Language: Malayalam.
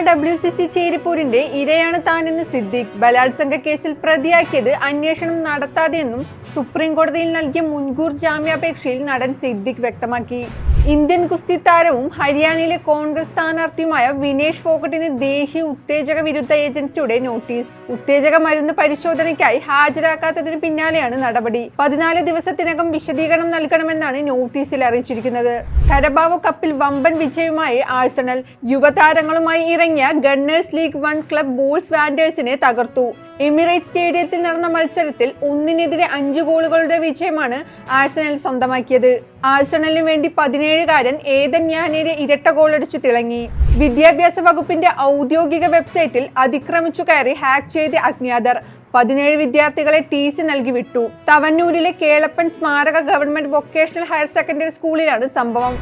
WCC ചേരിപ്പോരിന്റെ ഇരയാണ് താനെന്ന് സിദ്ദിഖ്. ബലാത്സംഗ കേസിൽ പ്രതിയാക്കിയത് അന്വേഷണം നടത്താതെയെന്നും സുപ്രീം കോടതിയിൽ നൽകിയ മുൻകൂർ ജാമ്യാപേക്ഷയിൽ നടൻ സിദ്ദിഖ് വ്യക്തമാക്കി. ഇന്ത്യൻ ഗുസ്തി താരവും ഹരിയാനയിലെ കോൺഗ്രസ് സ്ഥാനാർത്ഥിയുമായ വിനേഷ് ഫോഗട്ടിന് ദേശീയ ഉത്തേജക വിരുദ്ധ ഏജൻസിയുടെ നോട്ടീസ്. ഉത്തേജക മരുന്ന് പരിശോധനയ്ക്കായി ഹാജരാക്കാത്തതിന് പിന്നാലെയാണ് നടപടി. 14 ദിവസത്തിനകം വിശദീകരണം നൽകണമെന്നാണ് നോട്ടീസിൽ അറിയിച്ചിരിക്കുന്നത്. കരബാവോ കപ്പിൽ വമ്പൻ വിജയവുമായി ആഴ്സണൽ. യുവതാരങ്ങളുമായി ഇറങ്ങിയ ഗണ്ണേഴ്സ് ലീഗ് 1 ക്ലബ് ബോൾസ് വാൻഡേഴ്സിനെ തകർത്തു. എമിറേറ്റ്സ് സ്റ്റേഡിയത്തിൽ നടന്ന മത്സരത്തിൽ 1-നെതിരെ 5 ഗോളുകളുടെ വിജയമാണ് ആഴ്സണൽ സ്വന്തമാക്കിയത്. ആഴ്സണലിന് വേണ്ടി 17-കാരൻ ഏദൻ യാനേരെ ഇരട്ട ഗോളടിച്ചു തിളങ്ങി. വിദ്യാഭ്യാസ വകുപ്പിന്റെ ഔദ്യോഗിക വെബ്സൈറ്റിൽ അതിക്രമിച്ചു കയറി ഹാക്ക് ചെയ്ത അജ്ഞാതർ 17 വിദ്യാർത്ഥികളെ TC നൽകി വിട്ടു. തവന്നൂരിലെ കേളപ്പൻ സ്മാരക ഗവൺമെന്റ് വൊക്കേഷണൽ ഹയർ സെക്കൻഡറി സ്കൂളിലാണ് സംഭവം.